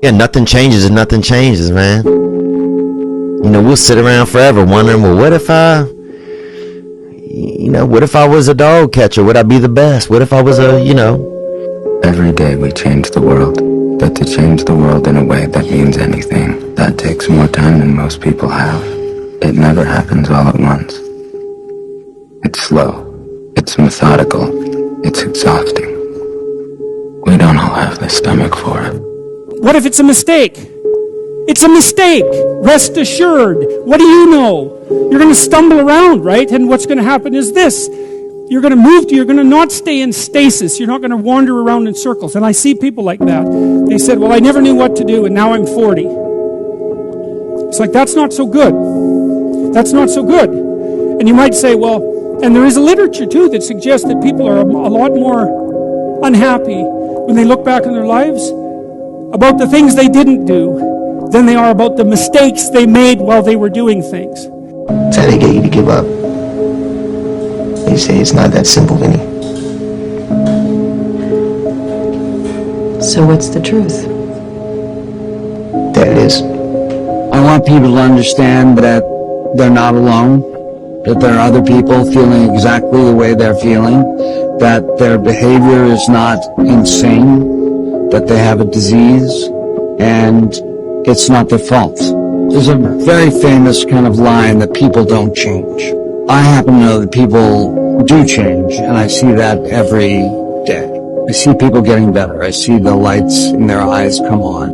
Yeah, nothing changes if nothing changes, man. You know, we'll sit around forever wondering, well, what if I was a dog catcher? Would I be the best? What if I was Every day we change the world, but to change the world in a way that means anything, that takes more time than most people have. It never happens all at once. It's slow, it's methodical, it's exhausting. We don't all have the stomach for it. What if it's a mistake? It's a mistake. Rest assured. What do you know? You're going to stumble around, right? And what's going to happen is this. You're going to not stay in stasis. You're not going to wander around in circles. And I see people like that. They said, well, I never knew what to do, and now I'm 40. It's like, that's not so good. That's not so good. And you might say, well, and there is a literature, too, that suggests that people are a lot more unhappy when they look back on their lives about the things they didn't do than they are about the mistakes they made while they were doing things. That's how they get you to give up. They say it's not that simple, Vinny. So what's the truth? That it is. I want people to understand that they're not alone, that there are other people feeling exactly the way they're feeling, that their behavior is not insane, that they have a disease, and it's not their fault. There's a very famous kind of line that people don't change. I happen to know that people do change, and I see that every day. I see people getting better. I see the lights in their eyes come on.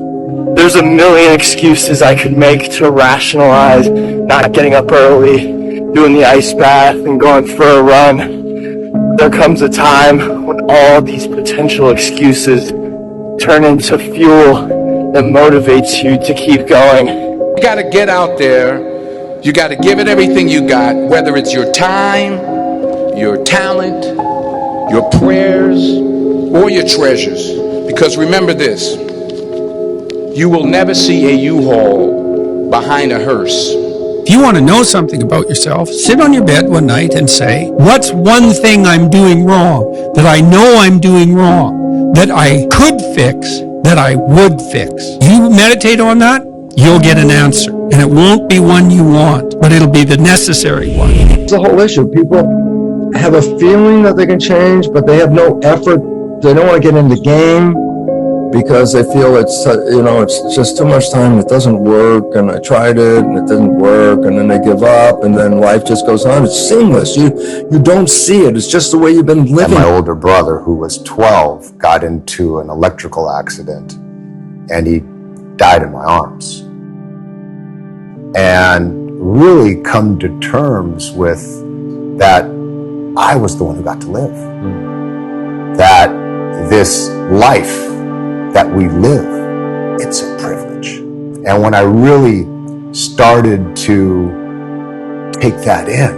There's a million excuses I could make to rationalize not getting up early, doing the ice bath, and going for a run. There comes a time when all these potential excuses turn into fuel that motivates you to keep going. You got to get out there. You got to give it everything you got, whether it's your time, your talent, your prayers, or your treasures. Because remember this, you will never see a U-Haul behind a hearse. If you want to know something about yourself, sit on your bed one night and say, what's one thing I'm doing wrong, that I know I'm doing wrong, that I could fix, that I would fix? You meditate on that, you'll get an answer. And it won't be one you want, but it'll be the necessary one. It's the whole issue. People have a feeling that they can change, but they have no effort. They don't want to get in the game because they feel it's just too much time. It doesn't work, and I tried it, and it didn't work, and then they give up, and then life just goes on. It's seamless. You don't see it. It's just the way you've been living. And my older brother, who was 12, got into an electrical accident, and he died in my arms. And really come to terms with that I was the one who got to live. That this life that we live, it's a privilege. And when I really started to take that in,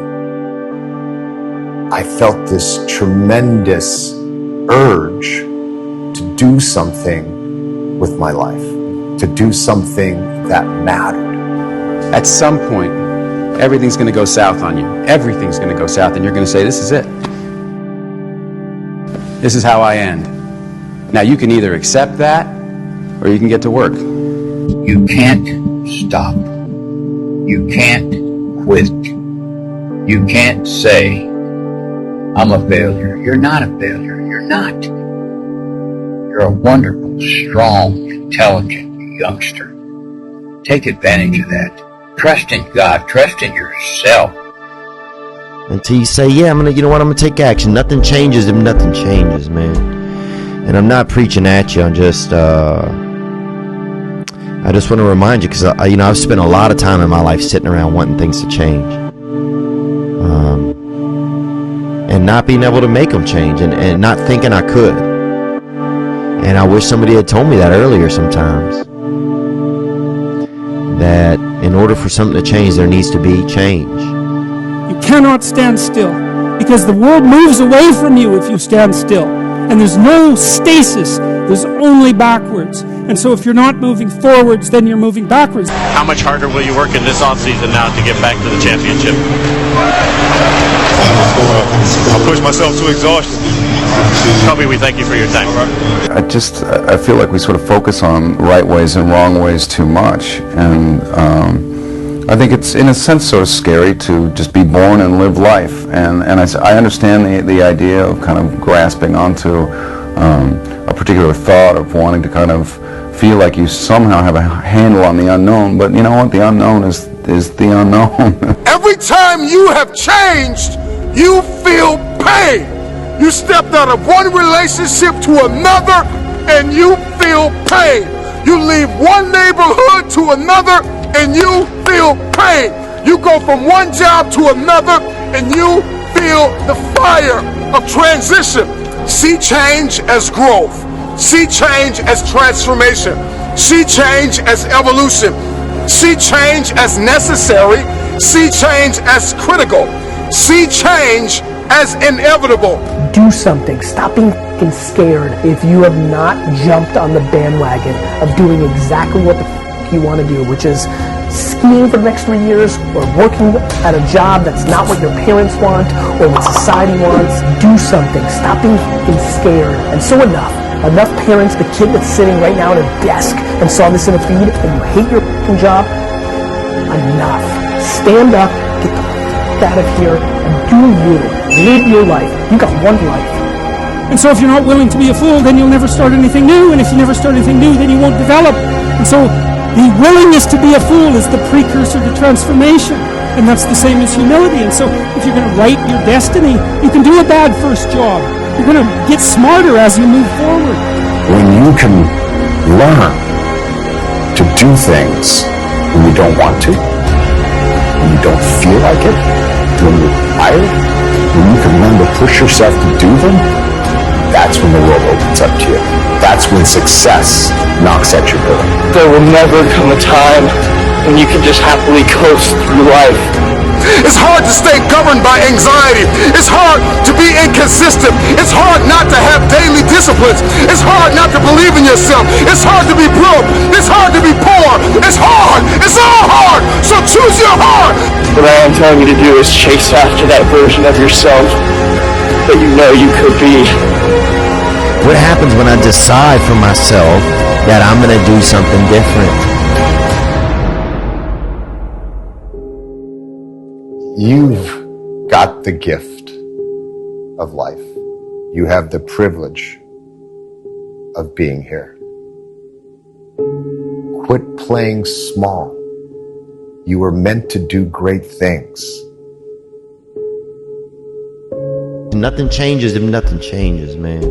I felt this tremendous urge to do something with my life, to do something that mattered. At some point, everything's going to go south on you. Everything's going to go south, and you're going to say, this is it. This is how I end. Now, you can either accept that, or you can get to work. You can't stop. You can't quit. You can't say, I'm a failure. You're not a failure. You're not. You're a wonderful, strong, intelligent youngster. Take advantage of that. Trust in God. Trust in yourself. Until you say, yeah, I'm gonna take action. Nothing changes if nothing changes, man. And I'm not preaching at you. I just want to remind you, because I've spent a lot of time in my life sitting around wanting things to change, and not being able to make them change, and not thinking I could. And I wish somebody had told me that earlier sometimes. That in order for something to change, there needs to be change. You cannot stand still, because the world moves away from you if you stand still. And there's no stasis, there's only backwards. And so if you're not moving forwards, then you're moving backwards. How much harder will you work in this offseason now to get back to the championship? I'll push myself to exhaustion. Kobe, we thank you for your time. I feel like we sort of focus on right ways and wrong ways too much, and I think it's in a sense sort of scary to just be born and live life, and I understand the idea of kind of grasping onto a particular thought of wanting to kind of feel like you somehow have a handle on the unknown, but you know what, the unknown is the unknown. Every time you have changed, you feel pain. You stepped out of one relationship to another and you feel pain. You leave one neighborhood to another and you feel pain. You go from one job to another and you feel the fire of transition. See change as growth. See change as transformation. See change as evolution. See change as necessary. See change as critical. See change as inevitable. Do something. Stop being f***ing scared if you have not jumped on the bandwagon of doing exactly what the f*** you want to do, which is skiing for the next 3 years or working at a job that's not what your parents want or what society wants. Do something. Stop being f***ing scared. And so enough parents, the kid that's sitting right now at a desk and saw this in a feed and you hate your f***ing job, enough. Stand up, get the f*** out of here, and do you. Live your life. You got one life. And so if you're not willing to be a fool, then you'll never start anything new. And if you never start anything new, then you won't develop. And so the willingness to be a fool is the precursor to transformation. And that's the same as humility. And so if you're going to write your destiny, you can do a bad first job. You're going to get smarter as you move forward. When you can learn to do things when you don't want to, when you don't feel like it, when you're tired, when you can learn to push yourself to do them, that's when the world opens up to you. That's when success knocks at your door. There will never come a time when you can just happily coast through life. It's hard to stay governed by anxiety. It's hard to be inconsistent. It's hard not to have daily disciplines. It's hard not to believe in yourself. It's hard to be broke. It's hard to be poor. It's hard. It's all hard. So choose your heart. What I am telling you to do is chase after that version of yourself that you know you could be. What happens when I decide for myself that I'm going to do something different? You've got the gift of life. You have the privilege of being here. Quit playing small. You were meant to do great things. Nothing changes if nothing changes, man.